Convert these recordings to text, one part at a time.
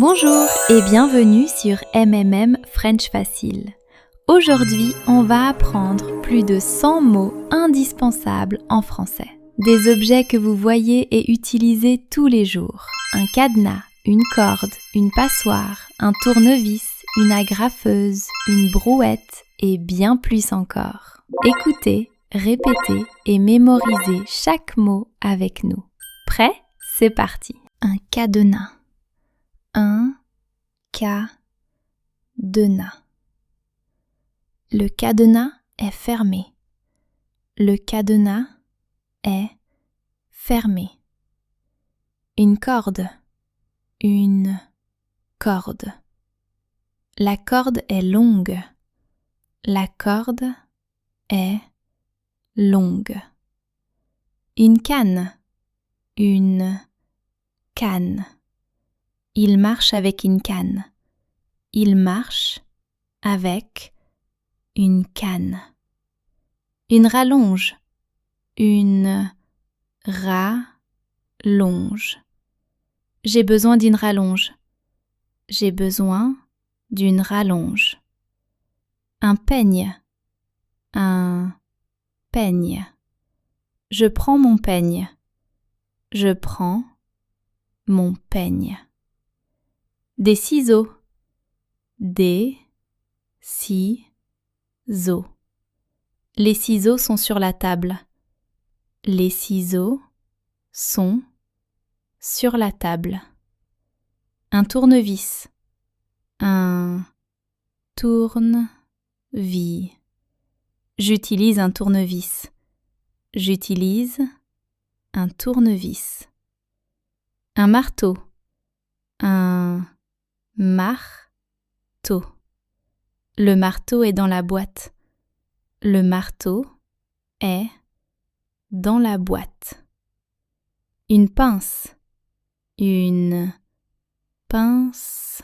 Bonjour et bienvenue sur MMM French Facile. Aujourd'hui, on va apprendre plus de 100 mots indispensables en français. Des objets que vous voyez et utilisez tous les jours. Un cadenas, une corde, une passoire, un tournevis, une agrafeuse, une brouette et bien plus encore. Écoutez, répétez et mémorisez chaque mot avec nous. Prêt? C'est parti. Un cadenas. Un cadenas. Le cadenas est fermé. Le cadenas est fermé. Une corde. Une corde. La corde est longue. La corde est longue. Une canne. Une canne. Il marche avec une canne. Il marche avec une canne. Une rallonge. Une rallonge. J'ai besoin d'une rallonge. J'ai besoin d'une rallonge. Un peigne. Un peigne. Je prends mon peigne. Je prends mon peigne. Des ciseaux. Des ciseaux. Les ciseaux sont sur la table. Les ciseaux sont sur la table. Un tournevis. Un tournevis. J'utilise un tournevis. J'utilise un tournevis. Un marteau. Un marteau. Le marteau est dans la boîte. Le marteau est dans la boîte. Une pince. Une pince.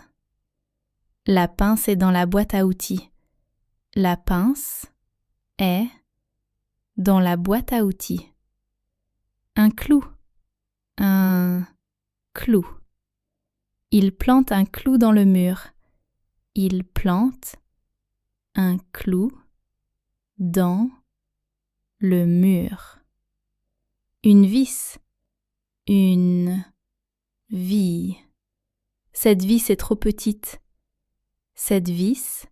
La pince est dans la boîte à outils. La pince est dans la boîte à outils. Un clou. Un clou. Il plante un clou dans le mur. Il plante un clou dans le mur. Une vis. Une vis. Cette vis est trop petite. Cette vis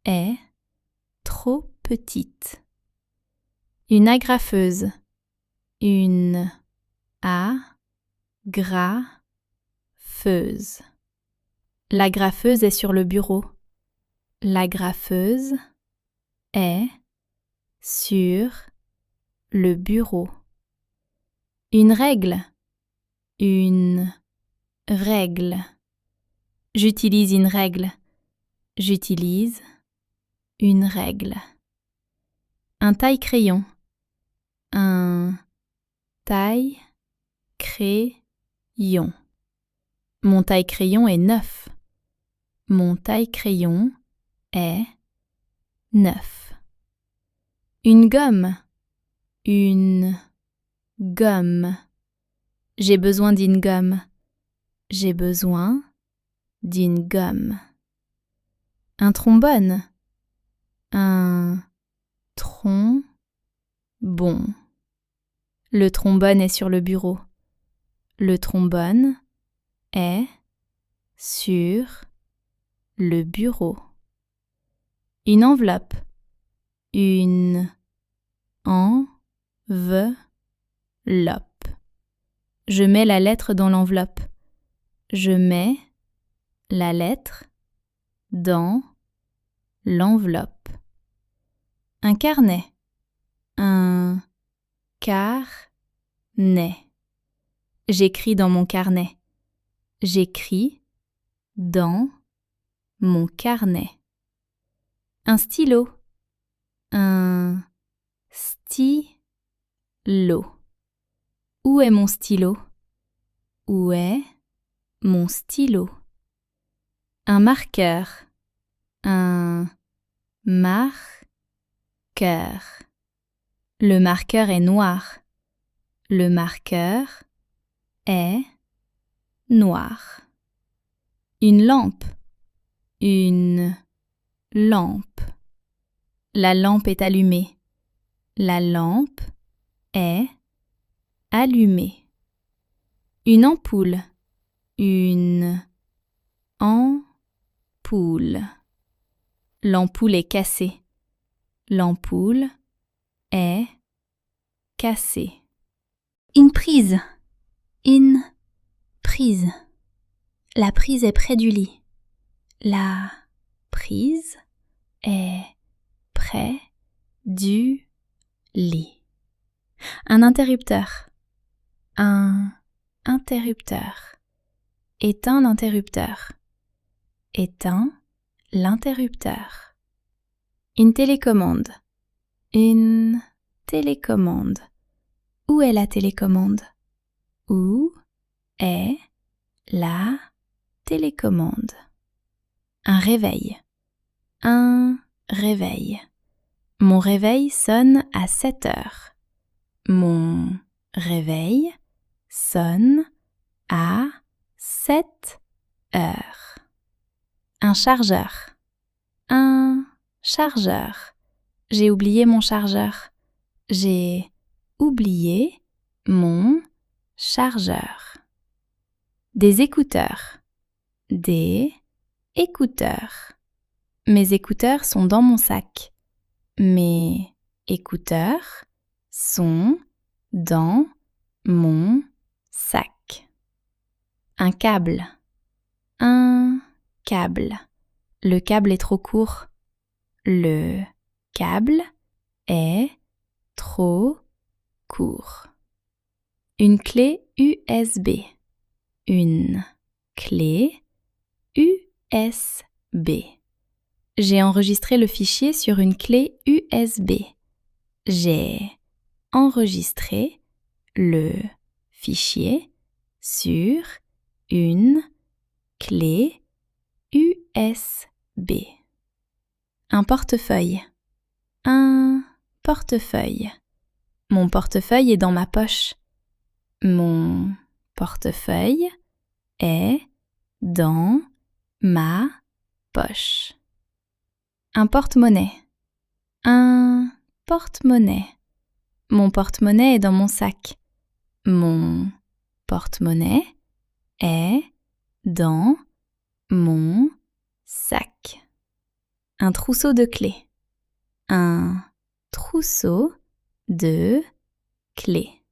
est trop petite. Une agrafeuse. Une agrafeuse. L'agrafeuse est sur le bureau. L'agrafeuse est sur le bureau. Une règle. Une règle. J'utilise une règle. J'utilise une règle. Un taille-crayon. Un taille-crayon. Mon taille-crayon est neuf. Mon taille-crayon est neuf. Une gomme. Une gomme. J'ai besoin d'une gomme. J'ai besoin d'une gomme. Un trombone. Un trombone. Le trombone est sur le bureau. Le trombone est sur le bureau. Une enveloppe. Une enveloppe. Je mets la lettre dans l'enveloppe. Je mets la lettre dans l'enveloppe. Un carnet. Un carnet. J'écris dans mon carnet. J'écris dans mon carnet. Un stylo. Un stylo. Où est mon stylo? Où est mon stylo? Un marqueur. Un marqueur. Le marqueur est noir. Le marqueur est noir. Une lampe. Une lampe. La lampe est allumée. La lampe est allumée. Une ampoule. Une ampoule. L'ampoule est cassée. L'ampoule est cassée. Une prise. Une prise. La prise est près du lit. La prise est près du lit. Un interrupteur. Un interrupteur. Éteins l'interrupteur. Éteins l'interrupteur. Une télécommande. Une télécommande. Où est la télécommande? Où est la télécommande? Un réveil. Un réveil. Mon réveil sonne à 7 heures. Mon réveil sonne à 7 heures. Un chargeur. Un chargeur. J'ai oublié mon chargeur. J'ai oublié mon chargeur. Des écouteurs. Des écouteurs. Mes écouteurs sont dans mon sac. Mes écouteurs sont dans mon sac. Un câble. Un câble. Le câble est trop court. Le câble est trop court. Une clé USB. Une clé USB. J'ai enregistré le fichier sur une clé USB. J'ai enregistré le fichier sur une clé USB. Un portefeuille. Un portefeuille. Mon portefeuille est dans ma poche. Mon portefeuille est dans ma poche. Un porte-monnaie. Un porte-monnaie. Mon porte-monnaie est dans mon sac. Mon porte-monnaie est dans mon sac. Un trousseau de clés. Un trousseau de clés.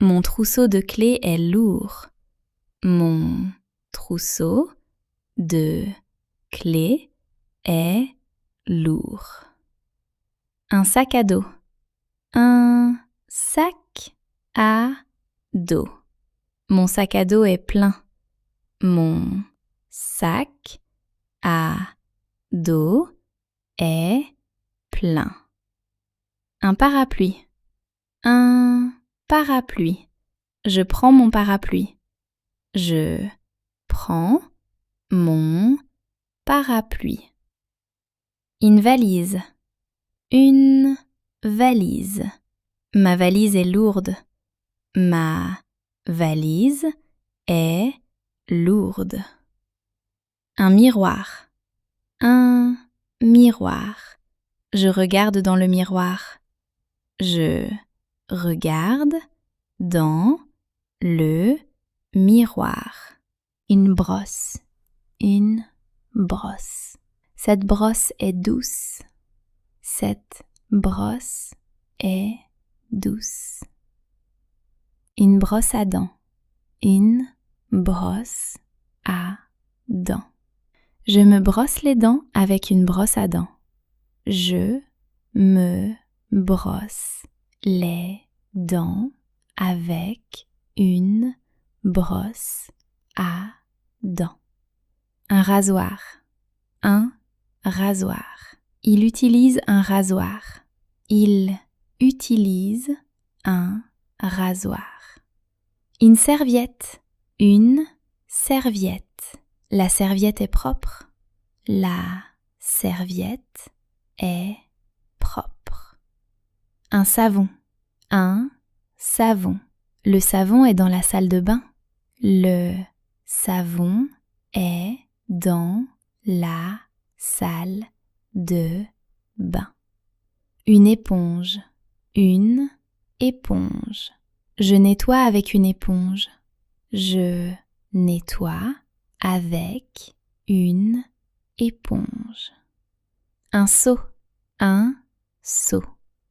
Mon trousseau de clés est lourd. Mon trousseau de clés est lourd. Un sac à dos. Un sac à dos. Mon sac à dos est plein. Mon sac à dos est plein. Un parapluie. Un parapluie. Je prends mon parapluie. Je prends mon parapluie. Une valise. Une valise. Ma valise est lourde. Ma valise est lourde. Un miroir. Un miroir. Je regarde dans le miroir. Je regarde dans le miroir. Une brosse. Une brosse. Cette brosse est douce. Cette brosse est douce. Une brosse à dents. Une brosse à dents. Je me brosse les dents avec une brosse à dents. Je me brosse les dents avec une brosse à dents. Un rasoir. Un rasoir. Il utilise un rasoir. Il utilise un rasoir. Une serviette. Une serviette. La serviette est propre. La serviette est propre. Un savon. Un savon. Le savon est dans la salle de bain. Le savon est dans la salle de bain. Une éponge. Une éponge. Je nettoie avec une éponge. Je nettoie avec une éponge. Un seau. Un seau.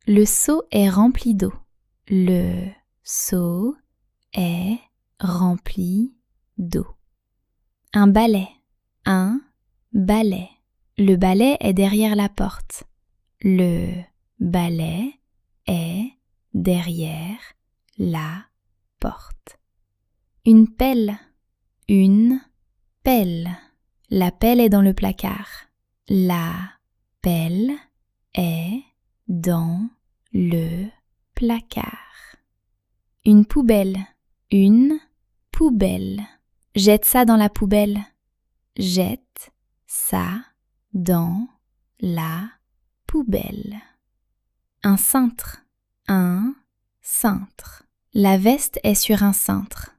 Le seau est rempli d'eau. Le seau est rempli d'eau. Un balai. Un balai. Le balai est derrière la porte. Le balai est derrière la porte. Une pelle. Une pelle. La pelle est dans le placard. La pelle est dans le placard. Une poubelle. Une poubelle. Jette ça dans la poubelle. Jette ça dans la poubelle. Un cintre. Un cintre. La veste est sur un cintre.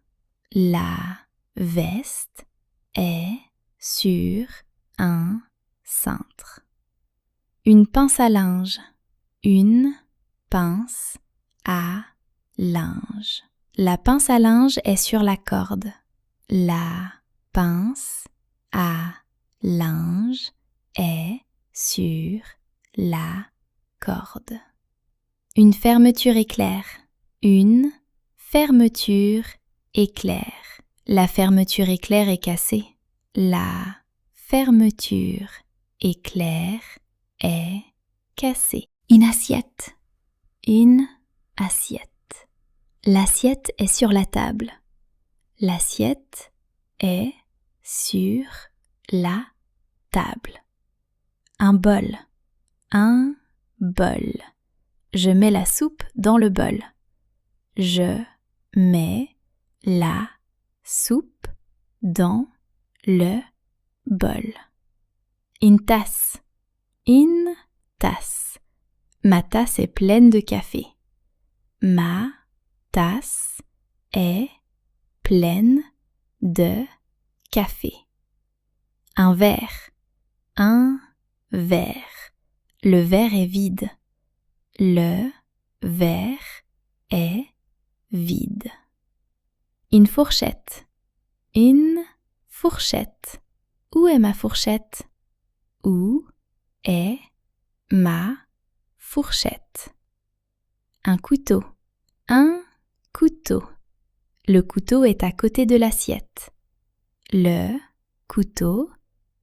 La veste est sur un cintre. Une pince à linge. Une pince à linge. La pince à linge est sur la corde. La pince à linge est sur la corde. Une fermeture éclair. Une fermeture éclair. La fermeture éclair est cassée. La fermeture éclair est cassée. Une assiette. Une assiette. L'assiette est sur la table. L'assiette est sur la table. Un bol. Un bol. Je mets la soupe dans le bol. Je mets la soupe dans le bol. Une tasse. Une tasse. Ma tasse est pleine de café. Ma tasse est pleine de café. Un verre. Un verre. Le verre est vide. Le verre est vide. Une fourchette. Une fourchette. Où est ma fourchette? Où est ma fourchette? Un couteau. Un couteau. Le couteau est à côté de l'assiette. Le couteau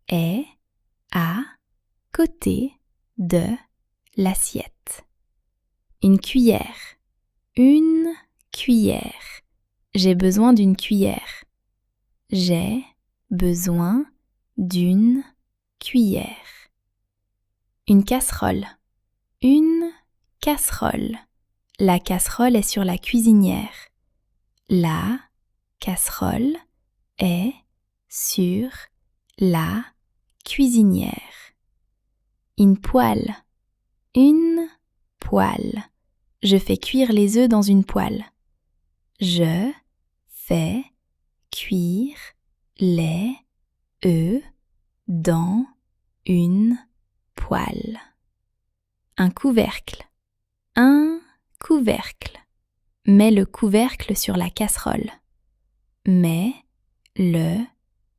est à côté de l'assiette. Une cuillère. Une cuillère. J'ai besoin d'une cuillère. J'ai besoin d'une cuillère. Une casserole. Une casserole. La casserole est sur la cuisinière. La casserole est sur la cuisinière. Une poêle. Une poêle. Je fais cuire les œufs dans une poêle. Je fais cuire les œufs dans une poêle. Un couvercle. Un couvercle. Mets le couvercle sur la casserole. Mets le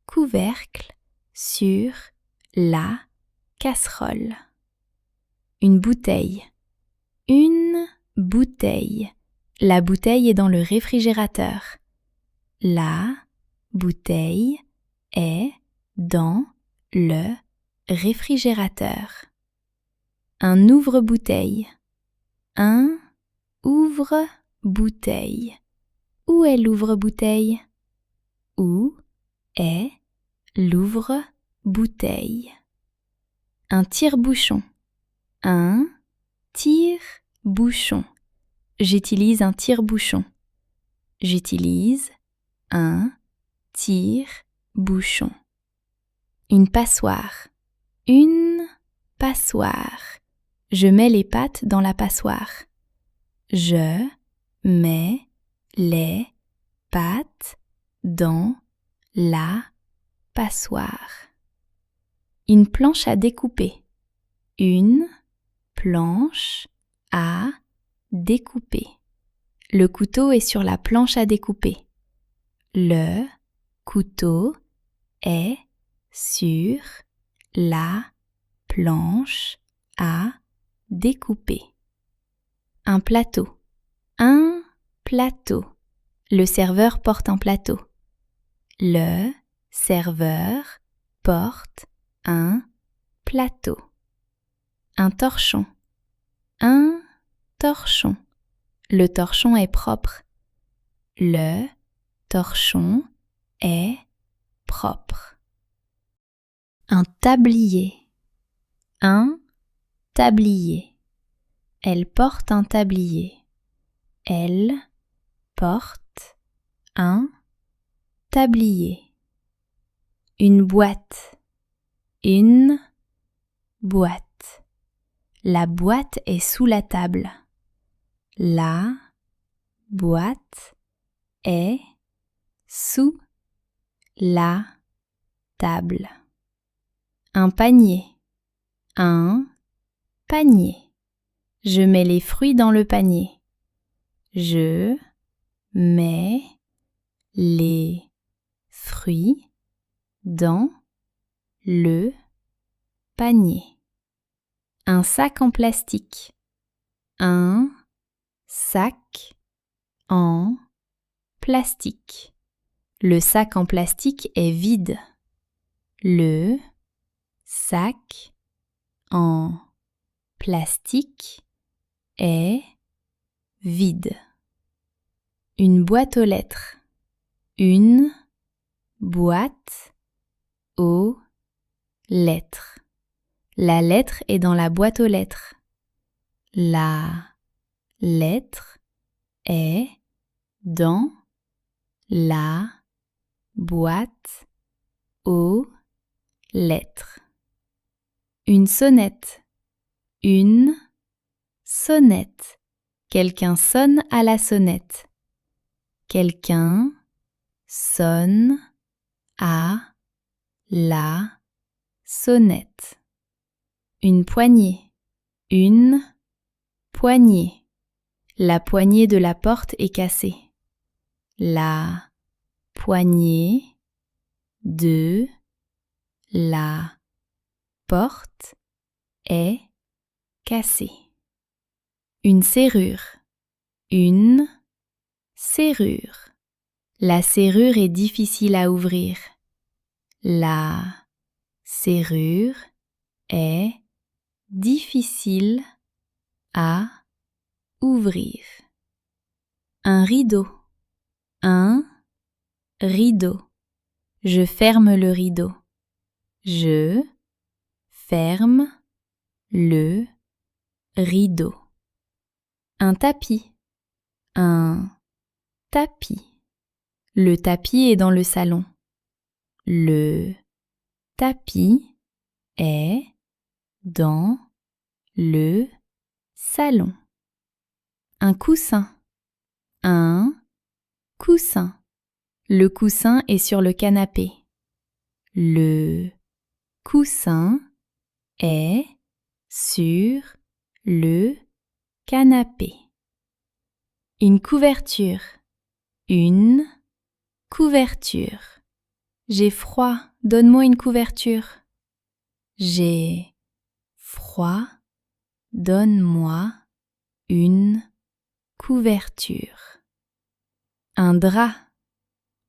couvercle sur la casserole. Une bouteille. Une bouteille. La bouteille est dans le réfrigérateur. La bouteille est dans le réfrigérateur. Un ouvre-bouteille. Un ouvre-bouteille. Où est l'ouvre-bouteille? Où est l'ouvre-bouteille? Un tire-bouchon. Un tire-bouchon. J'utilise un tire-bouchon. J'utilise un tire-bouchon. Une passoire. Une passoire. Je mets les pâtes dans la passoire. Je mets les pâtes dans la passoire. Une planche à découper. Une planche à découper. Le couteau est sur la planche à découper. Le couteau est sur la planche à découper. Un plateau. Un plateau. Le serveur porte un plateau. Le serveur porte un plateau. Un torchon. Un torchon. Le torchon est propre. Le torchon est propre. Un tablier. Un tablier. Elle porte un tablier. Elle porte un tablier. Une boîte. Une boîte. La boîte est sous la table. La boîte est sous la table. Un panier. Un panier. Je mets les fruits dans le panier. Je mets les fruits dans le panier. Un sac en plastique. Un sac en plastique. Le sac en plastique est vide. Le sac en plastique est vide. Une boîte aux lettres. Une boîte aux lettres. La lettre est dans la boîte aux lettres. La lettre est dans la boîte aux lettres. Une sonnette. Une sonnette. Quelqu'un sonne à la sonnette. Quelqu'un sonne à la sonnette. Une poignée. Une poignée. La poignée de la porte est cassée. La poignée de la porte est cassée. Une serrure. Une serrure. La serrure est difficile à ouvrir. La serrure est difficile à ouvrir. Un rideau. Un rideau. Je ferme le rideau. Je ferme le rideau. Un tapis. Un tapis. Le tapis est dans le salon. Le tapis est dans le salon. Un coussin. Un coussin. Le coussin est sur le canapé. Le coussin est sur le canapé. Une couverture. Une couverture. J'ai froid, donne-moi une couverture. J'ai froid, donne-moi une couverture. Un drap.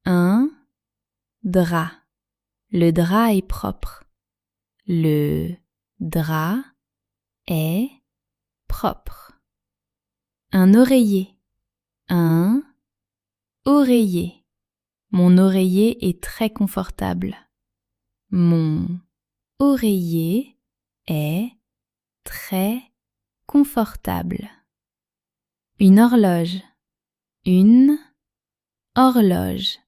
Un drap. Le drap est propre. Le drap est propre. Un oreiller. Un oreiller. Mon oreiller est très confortable. Mon oreiller est très confortable. Une horloge. Une horloge.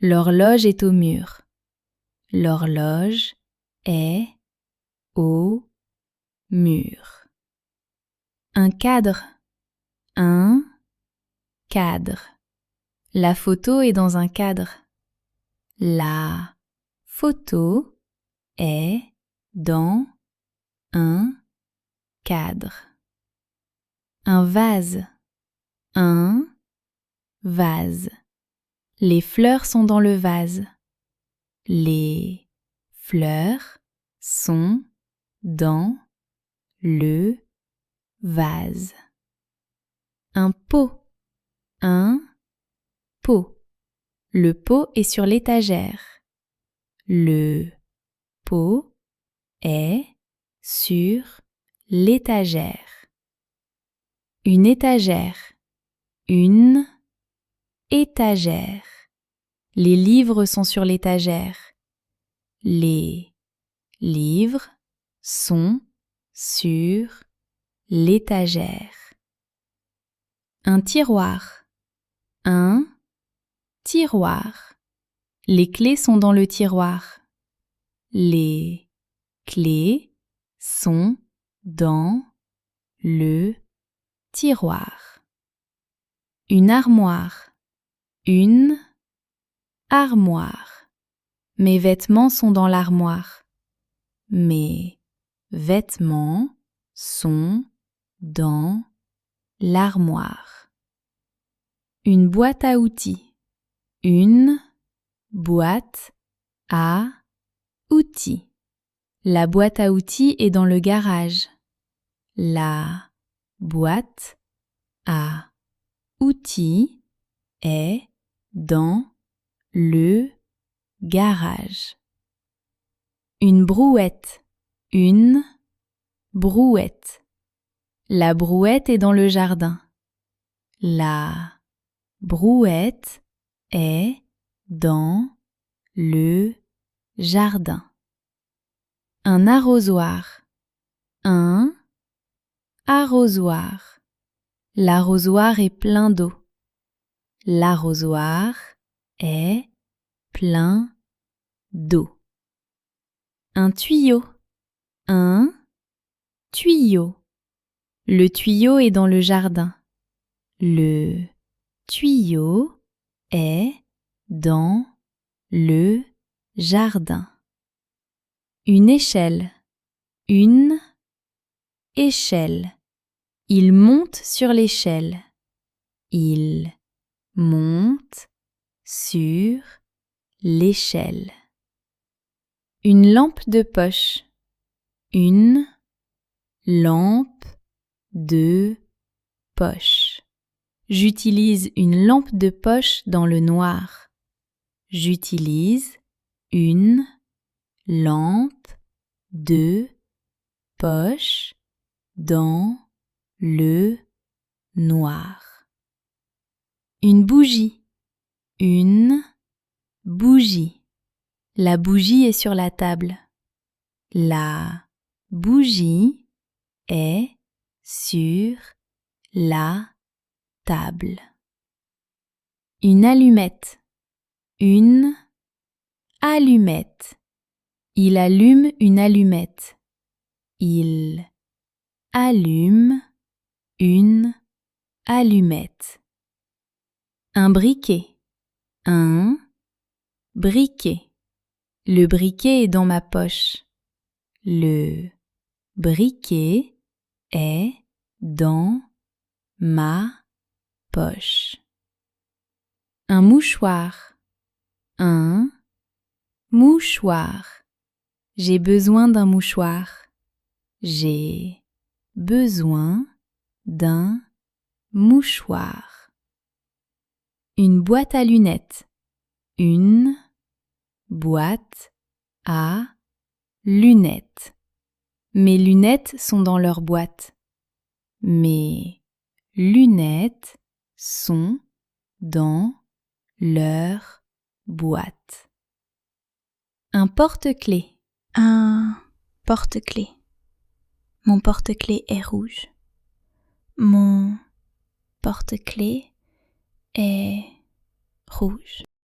L'horloge est au mur. L'horloge est au mur. Un cadre. Un cadre. La photo est dans un cadre. La photo est dans un cadre. Un vase, un vase. Les fleurs sont dans le vase. Les fleurs sont dans le vase. Un pot, un pot. Le pot est sur l'étagère. Le pot est sur l'étagère. Une étagère, une étagère. Les livres sont sur l'étagère. Les livres sont sur l'étagère. Un tiroir, un tiroir. Les clés sont dans le tiroir. Les clés sont dans le tiroir. Une armoire, une armoire. Mes vêtements sont dans l'armoire. Mes vêtements sont dans l'armoire. Une boîte à outils, une boîte à outils. La boîte à outils est dans le garage. La boîte à outils est dans le garage. Une brouette, une brouette. La brouette est dans le jardin. La brouette est dans le jardin. Un arrosoir, un arrosoir. L'arrosoir est plein d'eau. L'arrosoir est plein d'eau. Un tuyau, un tuyau. Le tuyau est dans le jardin. Le tuyau est dans le jardin. Une échelle, une échelle. Il monte sur l'échelle. Il monte sur l'échelle. Une lampe de poche, une lampe de poche. J'utilise une lampe de poche dans le noir. J'utilise une lampe de poche dans le noir. Une bougie, une bougie. La bougie est sur la table. La bougie est sur la table. Une allumette, une allumette. Il allume une allumette. Il allume une allumette. Un briquet, un briquet. Le briquet est dans ma poche. Le briquet est dans ma poche. Un mouchoir, un mouchoir. J'ai besoin d'un mouchoir. J'ai besoin d'un mouchoir. Une boîte à lunettes, une boîte à lunettes. Mes lunettes sont dans leur boîte. Mes lunettes sont dans leur boîte. Un porte-clés. Un porte-clés. Mon porte-clés est rouge. Mon porte-clés est rouge.